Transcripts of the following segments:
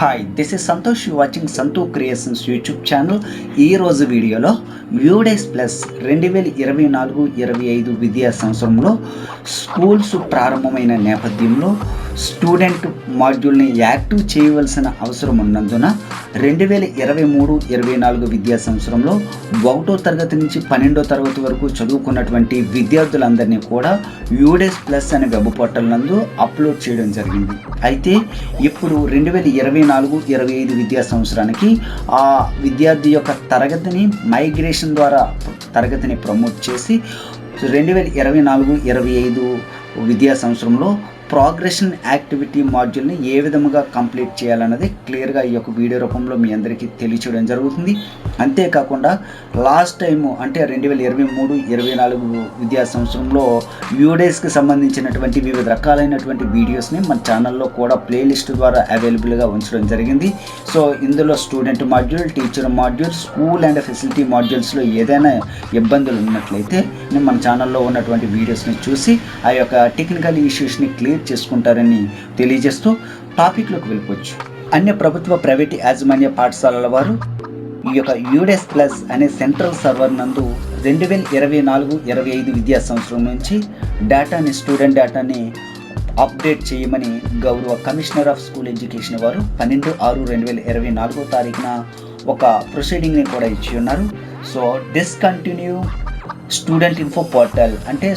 Hi, this is Santosh. You watching Santhu creations YouTube channel. ఈరోజు వీడియోలో UDISE plus 2024-25 విద్యా సంవత్సరంలో స్కూల్స్ ప్రారంభమైన నేపథ్యంలో స్టూడెంట్ మాడ్యూల్ని యాక్టివ్ చేయవలసిన అవసరం ఉన్నందున 2023-24 విద్యా సంవత్సరంలో 1వ తరగతి నుంచి 12వ తరగతి వరకు చదువుకున్నటువంటి విద్యార్థులందరినీ కూడా యూడేస్ ప్లస్ అనే వెబ్ పోర్టల్ నందు అప్లోడ్ చేయడం జరిగింది. అయితే ఇప్పుడు 2024-25 విద్యా సంవత్సరానికి ఆ విద్యార్థి యొక్క తరగతిని మైగ్రేషన్ ద్వారా తరగతిని ప్రమోట్ చేసి 2024-25 విద్యా సంవత్సరంలో ప్రోగ్రెషన్ యాక్టివిటీ మాడ్యూల్ని ఏ విధముగా కంప్లీట్ చేయాలన్నది క్లియర్గా ఈ యొక్క వీడియో రూపంలో మీ అందరికీ తెలియచేయడం జరుగుతుంది. అంతేకాకుండా లాస్ట్ టైము అంటే 2023-24 విద్యా సంవత్సరంలో యూడేస్కి సంబంధించినటువంటి వివిధ రకాలైనటువంటి వీడియోస్ని మన ఛానల్లో కూడా ప్లేలిస్ట్ ద్వారా అవైలబుల్గా ఉంచడం జరిగింది. సో ఇందులో student module, teacher module, school and facility మాడ్యూల్స్లో ఏదైనా ఇబ్బందులు ఉన్నట్లయితే మన ఛానల్లో ఉన్నటువంటి వీడియోస్ని చూసి ఆ యొక్క టెక్నికల్ ఇష్యూస్ని క్లియర్ చేసుకుంటారని తెలియజేస్తూ టాపిక్లోకి వెళ్ళిపోవచ్చు. అన్ని ప్రభుత్వ ప్రైవేట్ యాజమాన్య పాఠశాలల వారు ఈ యొక్క యూడేస్ ప్లస్ అనే సెంట్రల్ సర్వర్ నందు 2024-25 విద్యా సంవత్సరం నుంచి స్టూడెంట్ డేటాని అప్డేట్ చేయమని గౌరవ కమిషనర్ ఆఫ్ స్కూల్ ఎడ్యుకేషన్ వారు 12/6/2024 తారీఖున ఒక ప్రొసీడింగ్ని కూడా ఇచ్చి ఉన్నారు. So discontinue student info portal అంటే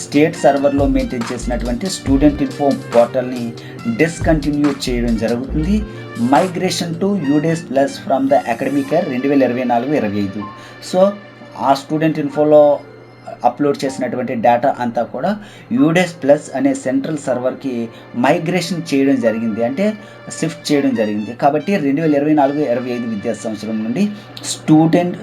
స్టేట్ సర్వర్లో మెయింటైన్ చేసినటువంటి స్టూడెంట్ ఇన్ఫో పోర్టల్ని డిస్కంటిన్యూ చేయడం జరుగుతుంది. Migration to UDISE plus from the academic year 2024-25. So ఆ స్టూడెంట్ ఇన్ఫోలో అప్లోడ్ చేసినటువంటి డేటా అంతా కూడా యూడేస్ ప్లస్ అనే సెంట్రల్ సర్వర్కి మైగ్రేషన్ చేయడం జరిగింది, అంటే షిఫ్ట్ చేయడం జరిగింది. కాబట్టి 2024-25 విద్యా సంవత్సరం నుండి స్టూడెంట్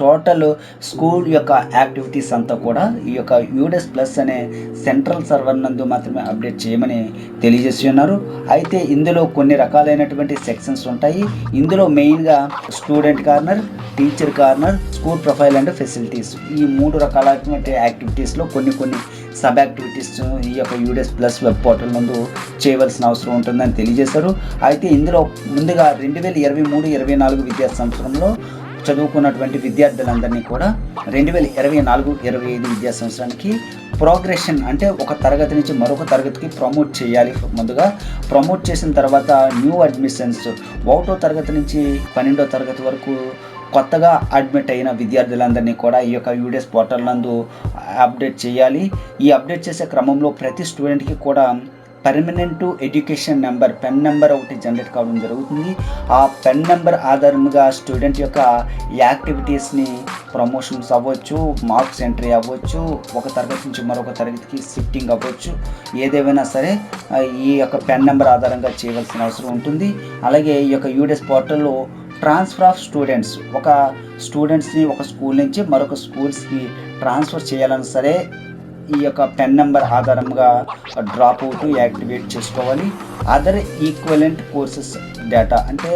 టోటల్ స్కూల్ యొక్క యాక్టివిటీస్ అంతా కూడా ఈ యొక్క యూడేస్ ప్లస్ అనే సెంట్రల్ సర్వర్ నందు మాత్రమే అప్డేట్ చేయమని తెలియజేసి ఉన్నారు. అయితే ఇందులో కొన్ని రకాలైనటువంటి సెక్షన్స్ ఉంటాయి. ఇందులో మెయిన్గా student corner, teacher corner, school profile and facilities, ఈ 3 రకాలైనటువంటి యాక్టివిటీస్లో కొన్ని సబ్ యాక్టివిటీస్ ఈ యొక్క యూడేస్ ప్లస్ వెబ్ పోర్టల్ నందు చేయవలసిన అవసరం ఉంటుందని తెలియజేశారు. అయితే ఇందులో ముందుగా 2023-24 విద్యా సంవత్సరంలో చదువుకున్నటువంటి విద్యార్థులందరినీ కూడా 2024-25 విద్యా సంవత్సరానికి ప్రోగ్రెషన్ అంటే ఒక తరగతి నుంచి మరొక తరగతికి ప్రమోట్ చేయాలి. ముందుగా ప్రమోట్ చేసిన తర్వాత న్యూ అడ్మిషన్స్ 1వ తరగతి నుంచి 12వ తరగతి వరకు కొత్తగా అడ్మిట్ అయిన విద్యార్థులందరినీ కూడా ఈ యొక్క యూడేస్ పోర్టల్ నందు అప్డేట్ చేయాలి. ఈ అప్డేట్ చేసే క్రమంలో ప్రతి స్టూడెంట్కి కూడా permanent education number, pen number ఒకటి జనరేట్ కావడం జరుగుతుంది. ఆ పెన్ నెంబర్ ఆధారంగా స్టూడెంట్ యొక్క యాక్టివిటీస్ని ప్రమోషన్స్ అవ్వచ్చు, మార్క్స్ ఎంట్రీ అవ్వచ్చు, ఒక తరగతి నుంచి మరొక తరగతికి షిఫ్టింగ్ అవ్వచ్చు, ఏదేమైనా సరే ఈ యొక్క పెన్ నెంబర్ ఆధారంగా చేయవలసిన అవసరం ఉంటుంది. అలాగే ఈ యొక్క యూడేస్ పోర్టల్లో ట్రాన్స్ఫర్ ఆఫ్ స్టూడెంట్స్, ఒక స్టూడెంట్స్ని ఒక స్కూల్ నుంచి మరొక స్కూల్స్కి ట్రాన్స్ఫర్ చేయాలని సరే ఈ యొక్క పెన్ నెంబర్ ఆధారంగా డ్రాప్ అవుట్ యాక్టివేట్ చేసుకోవాలి. అదర్ ఈక్వలెంట్ కోర్సెస్ డేటా అంటే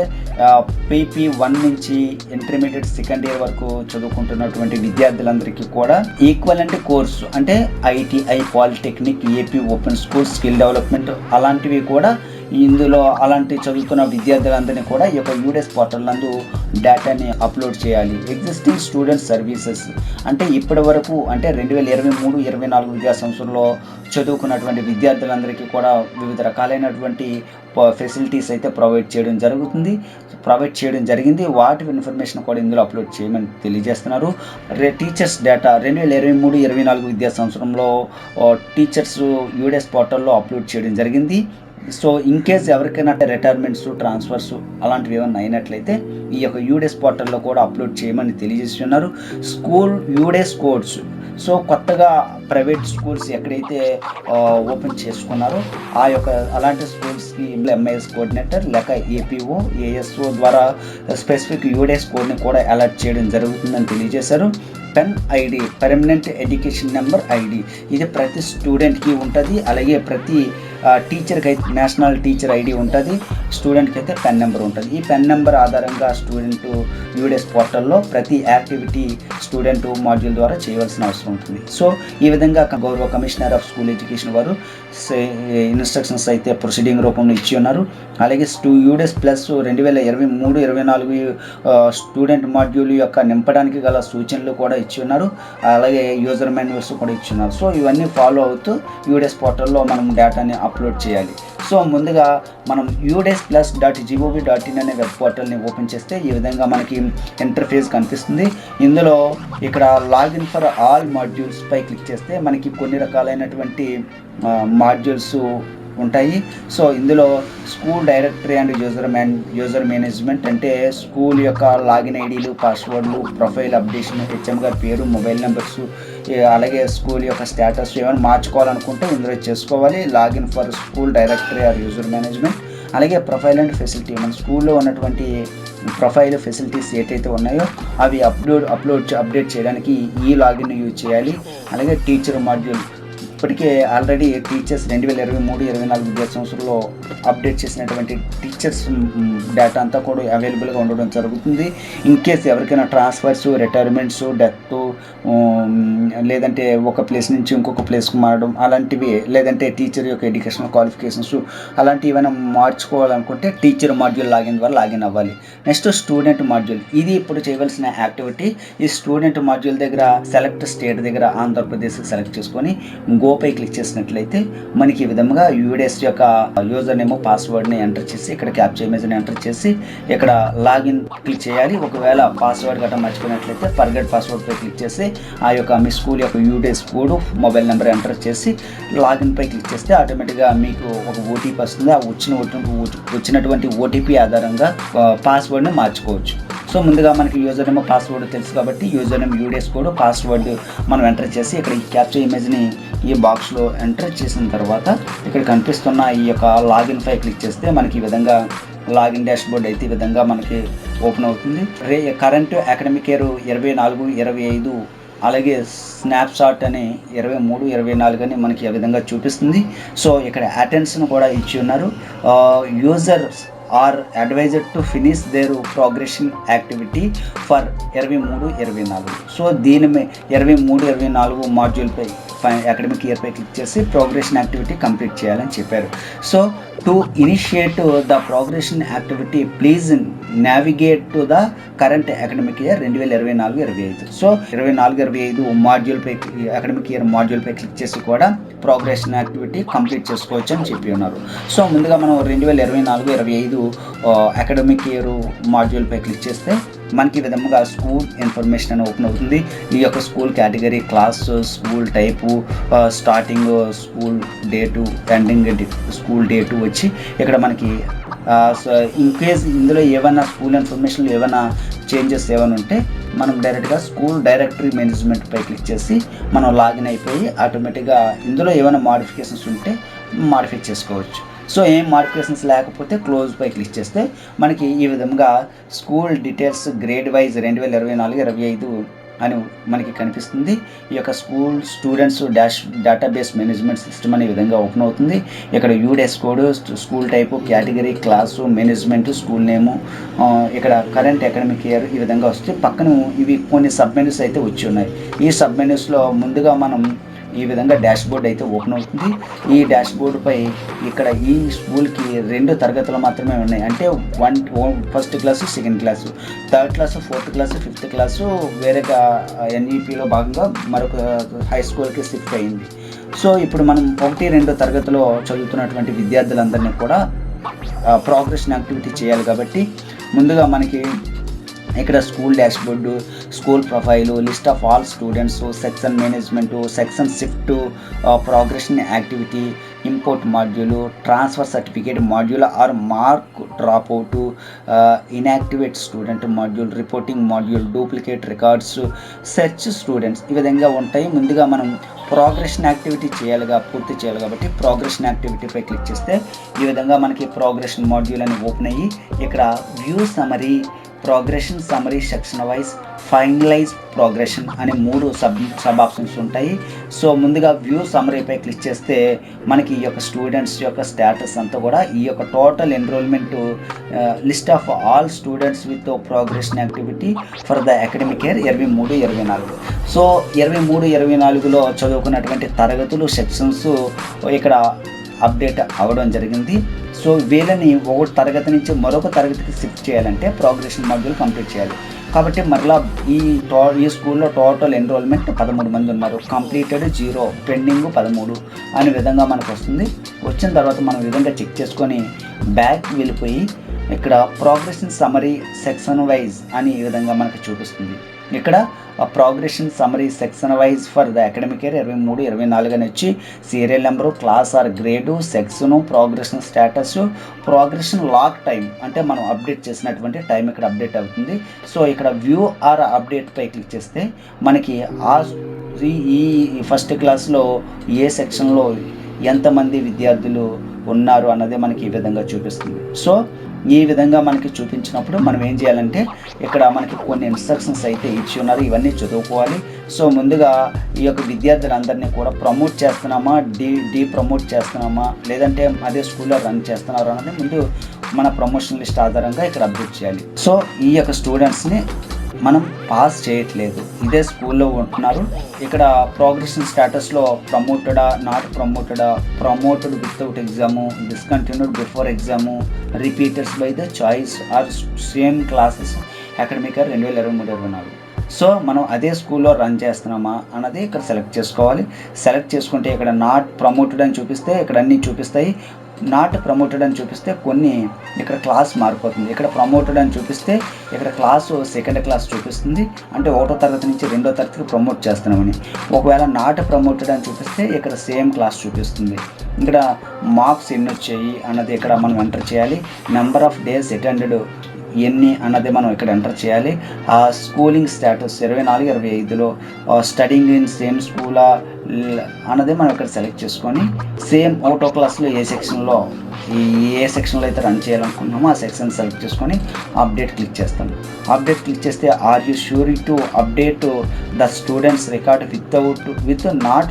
PP1 నుంచి ఇంటర్మీడియట్ సెకండ్ ఇయర్ వరకు చదువుకుంటున్నటువంటి విద్యార్థులందరికీ కూడా ఈక్వలెంట్ కోర్సు అంటే ITI, polytechnic, AP open school, skill development అలాంటివి కూడా ఇందులో అలాంటి చదువుతున్న విద్యార్థులందరినీ కూడా ఈ యొక్క యూడేస్ పోర్టల్ నందు డేటాని అప్లోడ్ చేయాలి. ఎగ్జిస్టింగ్ స్టూడెంట్ సర్వీసెస్ అంటే ఇప్పటి వరకు అంటే 2023-24 విద్యా సంవత్సరంలో చదువుకున్నటువంటి విద్యార్థులందరికీ కూడా వివిధ రకాలైనటువంటి ఫెసిలిటీస్ అయితే ప్రొవైడ్ చేయడం జరిగింది. వాటి ఇన్ఫర్మేషన్ కూడా ఇందులో అప్లోడ్ చేయమని తెలియజేస్తున్నారు. టీచర్స్ డేటా 2023-24 విద్యా సంవత్సరంలో టీచర్స్ యూడేస్ పోర్టల్లో అప్లోడ్ చేయడం జరిగింది. సో ఇన్ కేస్ ఎవరికైనా రిటైర్మెంట్స్, ట్రాన్స్ఫర్స్ అలాంటివి ఏమైనా అయినట్లయితే ఈ యొక్క యూడేస్ పోర్టల్లో కూడా అప్లోడ్ చేయమని తెలియజేస్తున్నారు. స్కూల్ యూడేస్ కోడ్స్, సో కొత్తగా ప్రైవేట్ స్కూల్స్ ఎక్కడైతే ఓపెన్ చేసుకున్నారో ఆ యొక్క అలాంటి స్కూల్స్కి MIS కోఆర్డినేటర్ లేక APO, ASO ద్వారా స్పెసిఫిక్ యూడేస్ కోడ్ని కూడా అలర్ట్ చేయడం జరుగుతుందని తెలియజేశారు. Pen ID, permanent education number ID, ఇది ప్రతి స్టూడెంట్కి ఉంటుంది. అలాగే ప్రతి టీచర్కి అయితే నేషనల్ టీచర్ ఐడి ఉంటుంది, స్టూడెంట్కి అయితే పెన్ నెంబర్ ఉంటుంది. ఈ పెన్ నెంబర్ ఆధారంగా స్టూడెంట్ యూడెస్ పోర్టల్లో ప్రతి యాక్టివిటీ స్టూడెంట్ మాడ్యూల్ ద్వారా చేయవలసిన అవసరం ఉంటుంది. సో ఈ విధంగా గౌరవ కమిషనర్ ఆఫ్ స్కూల్ ఎడ్యుకేషన్ వారు ఇన్స్ట్రక్షన్స్ అయితే ప్రొసీడింగ్ రూపంలో ఇచ్చి ఉన్నారు. అలాగే యూడెస్ ప్లస్ 2023-24 స్టూడెంట్ మాడ్యూల్ యొక్క నింపడానికి గల సూచనలు కూడా ఇచ్చి ఉన్నారు. అలాగే యూజర్ మాన్యువల్స్ కూడా ఇచ్చి ఉన్నారు. సో ఇవన్నీ ఫాలో అవుతూ యూడెస్ పోర్టల్లో మనం డేటాని అప్లోడ్ చేయాలి. సో ముందుగా మనం udes+.gov.in అనే వెబ్ పోర్టల్ని ఓపెన్ చేస్తే ఈ విధంగా మనకి ఇంటర్ఫేస్ కనిపిస్తుంది. ఇందులో ఇక్కడ లాగిన్ ఫర్ ఆల్ మాడ్యూల్స్ పై క్లిక్ చేస్తే మనకి కొన్ని రకాలైనటువంటి మాడ్యూల్స్ ఉంటాయి. సో ఇందులో school directory and user management అంటే స్కూల్ యొక్క లాగిన్ ఐడీలు, పాస్వర్డ్లు, ప్రొఫైల్ అప్డేషన్, హెచ్ఎం గారి పేరు, మొబైల్ నెంబర్స్, అలాగే స్కూల్ యొక్క స్టేటస్ ఏమైనా మార్చుకోవాలనుకుంటే ఇందులో చేసుకోవాలి. Login for school directory or user management. అలాగే ప్రొఫైల్ అండ్ ఫెసిలిటీ, మన స్కూల్లో ఉన్నటువంటి ప్రొఫైల్ ఫెసిలిటీస్ ఏదైతే ఉన్నాయో అవి అప్డేట్ చేయడానికి ఈ లాగిన్ యూజ్ చేయాలి. అలాగే టీచర్ మాడ్యూల్, ఇప్పటికే ఆల్రెడీ టీచర్స్ 2023-24 విద్యా సంవత్సరంలో అప్డేట్ చేసినటువంటి టీచర్స్ డేటా అంతా కూడా అవైలబుల్గా ఉండడం జరుగుతుంది. ఇన్ కేస్ ఎవరికైనా ట్రాన్స్ఫర్స్, రిటైర్మెంట్స్, డెత్, లేదంటే ఒక ప్లేస్ నుంచి ఇంకొక ప్లేస్కి మారడం అలాంటివి, లేదంటే టీచర్ యొక్క ఎడ్యుకేషనల్ క్వాలిఫికేషన్స్ అలాంటివి ఏమైనా మార్చుకోవాలనుకుంటే టీచర్ మాడ్యూల్ లాగిన్ ద్వారా లాగిన్ అవ్వాలి. నెక్స్ట్ స్టూడెంట్ మాడ్యూల్, ఇది ఇప్పుడు చేయవలసిన యాక్టివిటీ. ఈ స్టూడెంట్ మాడ్యూల్ దగ్గర సెలెక్ట్ స్టేట్ దగ్గర ఆంధ్రప్రదేశ్ సెలెక్ట్ చేసుకొని గోపై క్లిక్ చేసినట్లయితే మనకి ఈ విధంగా యూడెస్ యొక్క యూజర్ నేమ్, పాస్వర్డ్ని ఎంటర్ చేసి ఇక్కడ క్యాప్చర్ ఇమేజ్ని ఎంటర్ చేసి ఇక్కడ లాగిన్ క్లిక్ చేయాలి. ఒకవేళ పాస్వర్డ్ గట్రా మర్చిపోయినట్లయితే ఫర్గెట్ పాస్వర్డ్ పై క్లిక్ చేసి ఆ యొక్క మీ స్కూల్ యొక్క UDISE code, mobile number enter చేసి లాగిన్ పై క్లిక్ చేస్తే ఆటోమేటిక్గా మీకు ఒక ఓటీపీ వస్తుంది. ఆ వచ్చినటువంటి ఓటీపీ ఆధారంగా పాస్వర్డ్ని మార్చుకోవచ్చు. సో ముందుగా మనకి యూజర్ నేమ్, పాస్వర్డ్ తెలుసు కాబట్టి user name, UDISE code, password మనం ఎంటర్ చేసి ఇక్కడ ఈ క్యాప్చర్ ఇమేజ్ని ఈ బాక్స్లో ఎంటర్ చేసిన తర్వాత ఇక్కడ కనిపిస్తున్న ఈ యొక్క లాగిన్ పై క్లిక్ చేస్తే మనకి ఈ విధంగా లాగిన్ డాష్బోర్డ్ అయితే ఈ విధంగా మనకి ఓపెన్ అవుతుంది. కరెంట్ అకాడమిక్ ఇయర్ 24-25 అలాగే స్నాప్షాట్ అని 23-24 అని మనకి ఆ విధంగా చూపిస్తుంది. సో ఇక్కడ అటెండెన్స్ను కూడా ఇచ్చి ఉన్నారు. Users are advised to finish their progression activity for 23-24. So దీని 23-24 మాడ్యూల్పై అకాడమిక్ ఇయర్పై క్లిక్ చేసి ప్రోగ్రెషన్ యాక్టివిటీ కంప్లీట్ చేయాలని చెప్పారు. So to initiate the progression activity please navigate to the current academic year 2024-25. So 24-25 మాడ్యూల్పై అకాడమిక్ ఇయర్ మాడ్యూల్పై click చేసి కూడా ప్రోగ్రెషన్ యాక్టివిటీ కంప్లీట్ చేసుకోవచ్చు అని చెప్పి ఉన్నారు. సో ముందుగా మనం 2024-25 అకాడమిక్ ఇయర్ మాడ్యూల్పై క్లిక్ చేస్తే మనకి ఈ విధంగా స్కూల్ ఇన్ఫర్మేషన్ అని ఓపెన్ అవుతుంది. ఈ యొక్క school category, class, school type, starting school date, ending school date వచ్చి ఇక్కడ మనకి ఇన్ కేస్ ఇందులో ఏమైనా స్కూల్ ఇన్ఫర్మేషన్లో ఏమైనా చేంజెస్ ఏమైనా ఉంటే మనం డైరెక్ట్గా స్కూల్ డైరెక్టరీ మేనేజ్మెంట్ పై క్లిక్ చేసి మనం లాగిన్ అయిపోయి ఆటోమేటిక్గా ఇందులో ఏమైనా మాడిఫికేషన్స్ ఉంటే మాడిఫై చేసుకోవచ్చు. సో ఏం మాడిఫికేషన్స్ లేకపోతే క్లోజ్ పై క్లిక్ చేస్తే మనకి ఈ విధంగా స్కూల్ డీటెయిల్స్ గ్రేడ్ వైజ్ 2024-25 అని మనకి కనిపిస్తుంది. ఈ యొక్క school students database management system అనే విధంగా ఓపెన్ అవుతుంది. ఇక్కడ UDISE code, school type, category, class, management, school నేము, ఇక్కడ కరెంట్ అకాడమిక్ ఇయర్ ఈ విధంగా వస్తే పక్కన ఇవి కొన్ని సబ్ మెనూస్ అయితే వచ్చి ఉన్నాయి. ఈ సబ్ మెనూస్లో ముందుగా మనం ఈ విధంగా డాష్బోర్డ్ అయితే ఓపెన్ అవుతుంది. ఈ డాష్బోర్డ్పై ఇక్కడ ఈ స్కూల్కి 2 తరగతులు మాత్రమే ఉన్నాయి. అంటే first class, second class, third class, fourth class, fifth class వేరేగా ఎన్ఈపిలో భాగంగా మరొక హై స్కూల్కి షిఫ్ట్ అయింది. సో ఇప్పుడు మనం 1-2 తరగతిలో చదువుతున్నటువంటి విద్యార్థులందరినీ కూడా ప్రోగ్రెషన్ యాక్టివిటీ చేయాలి కాబట్టి ముందుగా మనకి ఇక్కడ school dashboard, school profile, list of all students, section management, section shift, progression activity, import module, transfer certificate module or mark drop out, inactivate student module, reporting module, duplicate records, search students ఈ విధంగా ఉంటాయి. ముందుగా మనం progression activity పూర్తి చేయాలి కాబట్టి progression యాక్టివిటీపై click చేస్తే ఈ విధంగా మనకి ప్రోగ్రెషన్ మాడ్యూల్ అని ఓపెన్ అయ్యి ఇక్కడ view summary, progression summary, section wise, finalize progression అనే 3 సబ్ ఆప్షన్స్ ఉంటాయి. సో ముందుగా వ్యూ సమ్మరీపై క్లిక్ చేస్తే మనకి ఈ యొక్క స్టూడెంట్స్ యొక్క స్టేటస్ అంతా కూడా ఈ యొక్క total enrolment list of all students with progression activity for the academic year 23-24. So 23-24లో చదువుకున్నటువంటి తరగతులు, సెక్షన్స్ ఇక్కడ అప్డేట్ అవ్వడం జరిగింది. సో వీళ్ళని ఒక తరగతి నుంచి మరొక తరగతికి షిఫ్ట్ చేయాలంటే ప్రోగ్రెషన్ మాడ్యూల్ కంప్లీట్ చేయాలి. కాబట్టి మరలా ఈ స్కూల్లో టోటల్ ఎన్రోల్మెంట్ 13 మంది ఉన్నారు. కంప్లీటెడ్ 0, పెండింగ్ 13 అనే విధంగా మనకు వస్తుంది. వచ్చిన తర్వాత మనం ఈ విధంగా చెక్ చేసుకొని బ్యాక్ వెళ్ళిపోయి ఇక్కడ ప్రోగ్రెషన్ సమ్మరీ సెక్షన్ వైజ్ అని ఈ విధంగా మనకు చూపిస్తుంది. ఇక్కడ progression summary section wise for the academic year 23-24 అని వచ్చి serial number, class or grade, section, progression status, progression lock time అంటే మనం అప్డేట్ చేసినటువంటి టైం ఇక్కడ అప్డేట్ అవుతుంది. సో ఇక్కడ వ్యూ ఆర్ అప్డేట్ పై క్లిక్ చేస్తే మనకి ఈ ఫస్ట్ క్లాస్లో ఏ సెక్షన్లో ఎంతమంది విద్యార్థులు ఉన్నారు అన్నది మనకి ఈ విధంగా చూపిస్తుంది. సో ఈ విధంగా మనకి చూపించినప్పుడు మనం ఏం చేయాలంటే ఇక్కడ మనకి కొన్ని ఇన్స్ట్రక్షన్స్ అయితే ఇచ్చి ఉన్నారు, ఇవన్నీ చదువుకోవాలి. సో ముందుగా ఈ యొక్క విద్యార్థులందరినీ కూడా ప్రమోట్ చేస్తున్నామా, డీ ప్రమోట్ చేస్తున్నామా, లేదంటే అదే స్కూల్లో రన్ చేస్తున్నారు అన్నది ముందు మన ప్రమోషన్ లిస్ట్ ఆధారంగా ఇక్కడ అప్డేట్ చేయాలి. సో ఈ యొక్క స్టూడెంట్స్ని మనం పాస్ చేయట్లేదు, ఇదే స్కూల్లో ఉంటున్నారు. ఇక్కడ ప్రోగ్రెషన్ స్టేటస్లో ప్రమోటెడా, నాట్ ప్రమోటెడా, promoted without exam, discontinued before exam, repeaters by the choice or same classes academic year 2023-24. So మనం అదే స్కూల్లో రన్ చేస్తున్నామా అన్నది ఇక్కడ సెలెక్ట్ చేసుకోవాలి. సెలెక్ట్ చేసుకుంటే ఇక్కడ నాట్ ప్రమోటెడ్ అని చూపిస్తే ఇక్కడ అన్నీ చూపిస్తాయి, నాట్ ప్రమోటెడ్ అని చూపిస్తే కొన్ని ఇక్కడ క్లాస్ మారిపోతుంది. ఇక్కడ ప్రమోటెడ్ అని చూపిస్తే ఇక్కడ క్లాసు సెకండ్ క్లాస్ చూపిస్తుంది, అంటే 1వ తరగతి నుంచి 2వ తరగతికి ప్రమోట్ చేస్తున్నామని. ఒకవేళ నాట్ ప్రమోటెడ్ అని చూపిస్తే ఇక్కడ సేమ్ క్లాస్ చూపిస్తుంది. ఇక్కడ మార్క్స్ ఎన్ని వచ్చాయి అన్నది ఇక్కడ మనం ఎంటర్ చేయాలి. నెంబర్ ఆఫ్ డేస్ అటెండెడ్ ఎన్ని అన్నది మనం ఇక్కడ ఎంటర్ చేయాలి. ఆ స్కూలింగ్ స్టేటస్ 24-25లో స్టడింగ్ ఇన్ సేమ్ స్కూలా అన్నది మనం ఇక్కడ సెలెక్ట్ చేసుకొని సేమ్ 1వ క్లాస్లో ఏ సెక్షన్లో అయితే రన్ చేయాలనుకుంటున్నామో ఆ సెక్షన్ సెలెక్ట్ చేసుకొని అప్డేట్ క్లిక్ చేస్తాం. అప్డేట్ క్లిక్ చేస్తే are you sure to update the students record with not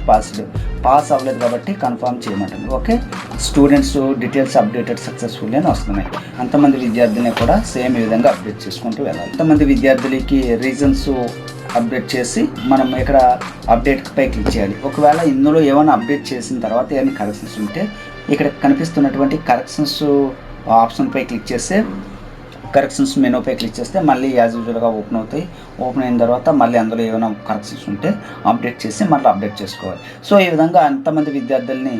pass అవ్వలేదు కాబట్టి కన్ఫర్మ్ చేయమంటుంది. Okay, students details updated successfully అని వస్తున్నాయి. అంతమంది విద్యార్థులని కూడా సేమ్ ఈ విధంగా అప్డేట్ చేసుకుంటూ వెళ్ళాలి. అంతమంది విద్యార్థులకి రీజన్స్ అప్డేట్ చేసి మనం ఇక్కడ అప్డేట్ పై క్లిక్ చేయాలి. ఒకవేళ ఇందులో ఏమైనా అప్డేట్ చేసిన తర్వాత ఏమైనా కరెక్షన్స్ ఉంటే ఇక్కడ కనిపిస్తున్నటువంటి కరెక్షన్స్ ఆప్షన్ పై క్లిక్ చేస్తే కరెక్షన్స్ మెనూపై క్లిక్ చేస్తే మళ్ళీ యాజ్ యూజువల్గా ఓపెన్ అవుతాయి. ఓపెన్ అయిన తర్వాత మళ్ళీ అందులో ఏమైనా కరెక్షన్స్ ఉంటే అప్డేట్ చేసి మళ్ళీ అప్డేట్ చేసుకోవాలి. సో ఈ విధంగా అంతమంది విద్యార్థుల్ని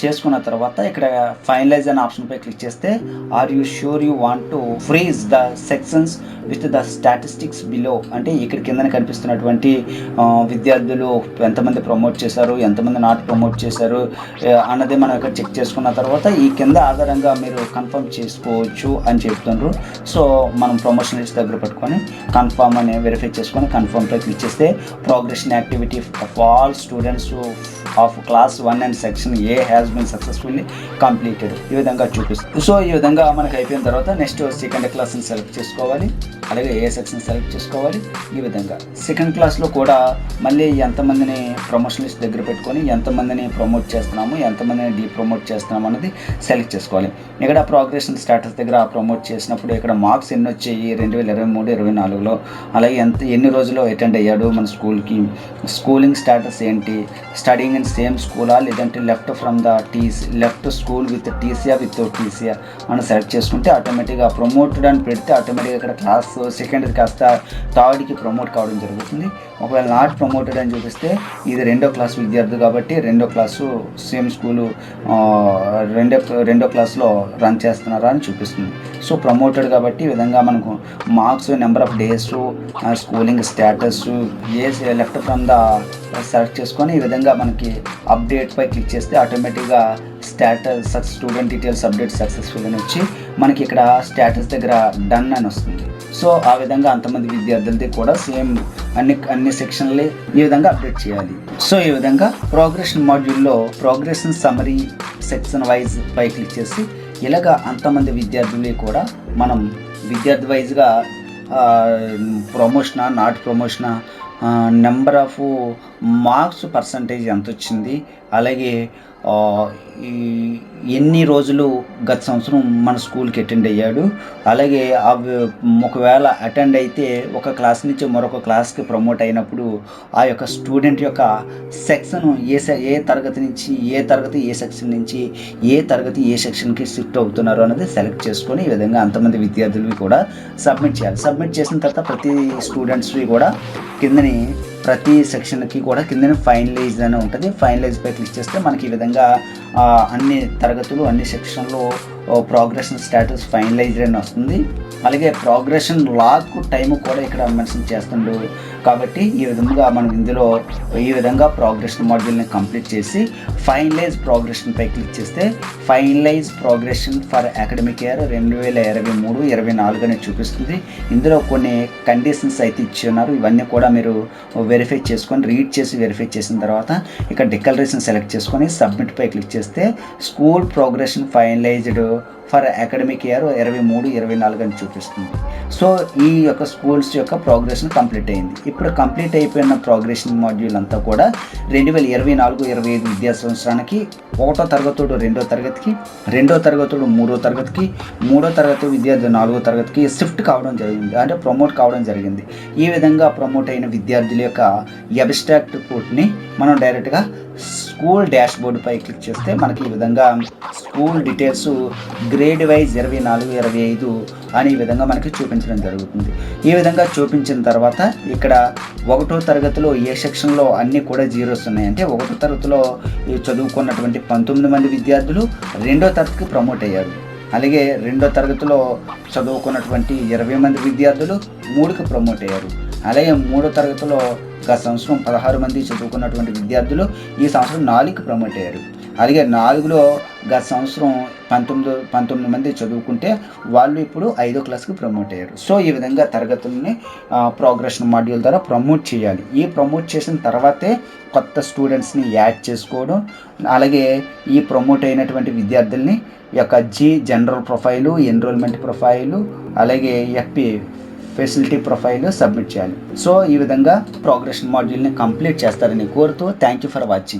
చేసుకున్న తర్వాత ఇక్కడ ఫైనలైజ్ అనే ఆప్షన్పై క్లిక్ చేస్తే are you sure you want to freeze the sections with the statistics below అంటే ఇక్కడ కింద కనిపిస్తున్నటువంటి విద్యార్థులు ఎంతమంది ప్రమోట్ చేశారు, ఎంతమంది నాట్ ప్రమోట్ చేశారు అన్నది మనం ఇక్కడ చెక్ చేసుకున్న తర్వాత ఈ కింద ఆధారంగా మీరు కన్ఫర్మ్ చేసుకోవచ్చు అని చెప్తున్నారు. సో మనం ప్రమోషన్ లిస్ట్ దగ్గర పెట్టుకొని కన్ఫర్మ్ అని వెరిఫై చేసుకొని కన్ఫర్మ్పై క్లిక్ చేస్తే progression activity of all students of class 1 and section A has been successfully completed ఈ విధంగా చూపిస్తుంది. సో ఈ విధంగా మనకు అయిపోయిన తర్వాత నెక్స్ట్ సెకండ్ క్లాస్ని సెలెక్ట్ చేసుకోవాలి, అలాగే ఏ సెక్షన్ సెలెక్ట్ చేసుకోవాలి. ఈ విధంగా సెకండ్ క్లాస్లో కూడా మళ్ళీ ఎంతమందిని ప్రమోషన్ లిస్ట్ దగ్గర పెట్టుకొని ఎంతమందిని ప్రమోట్ చేస్తున్నాము, ఎంతమందిని ప్రమోట్ చేస్తున్నాము అన్నది సెలెక్ట్ చేసుకోవాలి. ఇక్కడ ప్రోగ్రెషన్ స్టేటస్ దగ్గర ప్రమోట్ చేసినప్పుడు ఇక్కడ మార్క్స్ ఎన్ని వచ్చాయి 2023-24లో, అలాగే ఎన్ని రోజులు అటెండ్ అయ్యాడు మన స్కూల్కి, స్కూలింగ్ స్టేటస్ ఏంటి, స్టడింగ్ ఇన్ సేమ్ స్కూలా లేదంటే left from the left school with టీసీఆ వితౌట్ టీసీఆ అని సెలెక్ట్ చేసుకుంటే ఆటోమేటిక్గా ప్రమోటెడ్ అని పెడితే ఆటోమేటిక్గా ఇక్కడ క్లాస్ సెకండ్ది కాస్త థర్డ్కి ప్రమోట్ కావడం జరుగుతుంది. ఒకవేళ నాట్ ప్రమోటెడ్ అని చూపిస్తే ఇది 2వ క్లాస్ విద్యార్థి కాబట్టి 2వ క్లాసు సేమ్ స్కూలు రెండో క్లాస్లో రన్ చేస్తున్నారా అని చూపిస్తుంది. సో ప్రమోటెడ్ కాబట్టి ఈ విధంగా మనకు marks, number of days, schooling status A left from the select చేసుకొని ఈ విధంగా మనకి అప్డేట్ పై క్లిక్ చేస్తే ఆటోమేటిక్గా status student details update successful అని వచ్చి మనకి ఇక్కడ స్టేటస్ దగ్గర డన్ అని వస్తుంది. సో ఆ విధంగా అంతమంది విద్యార్థులది కూడా సేమ్ అన్ని సెక్షన్లే ఈ విధంగా అప్డేట్ చేయాలి. సో ఈ విధంగా ప్రోగ్రెషన్ మాడ్యూల్లో ప్రోగ్రెషన్ సమ్మరీ సెక్షన్ వైజ్ పై క్లిక్ చేసి ఇలాగా అంతమంది విద్యార్థులు కూడా మనం విద్యార్థి వైజ్గా ప్రమోషనా, నాట్ ప్రమోషనా, నెంబర్ ఆఫ్ మార్క్స్ పర్సంటేజ్ ఎంతొచ్చింది, అలాగే ఈ ఎన్ని రోజులు గత సంవత్సరం మన స్కూల్కి అటెండ్ అయ్యాడు, అలాగే అవి ఒకవేళ అటెండ్ అయితే ఒక క్లాస్ నుంచి మరొక క్లాస్కి ప్రమోట్ అయినప్పుడు ఆ యొక్క స్టూడెంట్ యొక్క సెక్షన్ ఏ తరగతి నుంచి ఏ తరగతి, ఏ సెక్షన్ నుంచి ఏ తరగతి ఏ సెక్షన్కి షిఫ్ట్ అవుతున్నారు అనేది సెలెక్ట్ చేసుకొని ఈ విధంగా అంతమంది విద్యార్థులవి కూడా సబ్మిట్ చేయాలి. సబ్మిట్ చేసిన తర్వాత ప్రతి స్టూడెంట్స్వి కూడా కిందని ప్రతి సెక్షన్కి కూడా కింద ఫైనలైజ్ అని ఉంటుంది. ఫైనలైజ్పై క్లిక్ చేస్తే మనకి ఈ విధంగా అన్ని తరగతులు అన్ని సెక్షన్లో ప్రోగ్రెషన్ స్టేటస్ ఫైనలైజ్డ్ అని వస్తుంది. అలాగే ప్రోగ్రెషన్ లాగ్ టైం కూడా ఇక్కడ మెన్షన్ చేస్తుండు. కాబట్టి ఈ విధంగా మనం ఇందులో ఈ విధంగా ప్రోగ్రెషన్ మాడ్యూల్ని కంప్లీట్ చేసి ఫైనలైజ్ ప్రోగ్రెషన్పై క్లిక్ చేస్తే finalize progression for academic year 2023-24 అని చూపిస్తుంది. ఇందులో కొన్ని కండిషన్స్ అయితే ఇచ్చి ఉన్నారు. ఇవన్నీ కూడా మీరు వెరిఫై చేసుకొని రీడ్ చేసి వెరిఫై చేసిన తర్వాత ఇక్కడ డిక్లరేషన్ సెలెక్ట్ చేసుకొని సబ్మిట్పై క్లిక్ చేస్తే school progression finalized for academic year 23-24 అని చూపిస్తుంది. సో ఈ యొక్క స్కూల్స్ యొక్క ప్రోగ్రెషన్ కంప్లీట్ అయింది. ఇప్పుడు కంప్లీట్ అయిపోయిన ప్రోగ్రెషన్ మాడ్యూల్ అంతా కూడా 2024-25 విద్యా సంవత్సరానికి 1వ తరగతుడు 2వ తరగతికి, 2వ తరగతుడు 3వ తరగతికి, 3వ తరగతి విద్యార్థి 4వ తరగతికి షిఫ్ట్ కావడం జరిగింది, అంటే ప్రమోట్ కావడం జరిగింది. ఈ విధంగా ప్రమోట్ అయిన విద్యార్థుల యొక్క అబ్స్ట్రాక్ట్ రిపోర్ట్ని మనం డైరెక్ట్గా స్కూల్ డాష్ బోర్డుపై క్లిక్ చేస్తే మనకి ఈ విధంగా స్కూల్ డీటెయిల్స్ గ్రేడ్ వైజ్ 24-25 అని ఈ విధంగా మనకి చూపించడం జరుగుతుంది. ఈ విధంగా చూపించిన తర్వాత ఇక్కడ 1వ తరగతిలో ఏ సెక్షన్లో అన్నీ కూడా జీరోస్ ఉన్నాయి, అంటే 1వ తరగతిలో చదువుకున్నటువంటి 19 మంది విద్యార్థులు 2వ తరగతికి ప్రమోట్ అయ్యారు. అలాగే 2వ తరగతిలో చదువుకున్నటువంటి 20 మంది విద్యార్థులు 3కి ప్రమోట్ అయ్యారు. అలాగే 3వ తరగతిలో గత సంవత్సరం 16 మంది చదువుకున్నటువంటి విద్యార్థులు ఈ సంవత్సరం 4కి ప్రమోట్ అయ్యారు. అలాగే 4లో గత సంవత్సరం 19 మంది చదువుకుంటే వాళ్ళు ఇప్పుడు 5వ క్లాస్కి ప్రమోట్ అయ్యారు. సో ఈ విధంగా తరగతుల్ని ప్రోగ్రెషన్ మాడ్యూల్ ద్వారా ప్రమోట్ చేయాలి. ఈ ప్రమోట్ చేసిన తర్వాతే కొత్త స్టూడెంట్స్ని యాడ్ చేసుకోవడం, అలాగే ఈ ప్రమోట్ అయినటువంటి విద్యార్థుల్ని యొక్క జనరల్ ప్రొఫైలు, ఎన్రోల్మెంట్ ప్రొఫైలు, అలాగే ఎఫ్పి ఫెసిలిటీ ప్రొఫైల్ సబ్మిట్ చేయాలి. సో ఈ విధంగా ప్రోగ్రెషన్ మాడ్యూల్ని కంప్లీట్ చేస్తారని కోరుతూ థ్యాంక్ యూ ఫర్ వాచింగ్.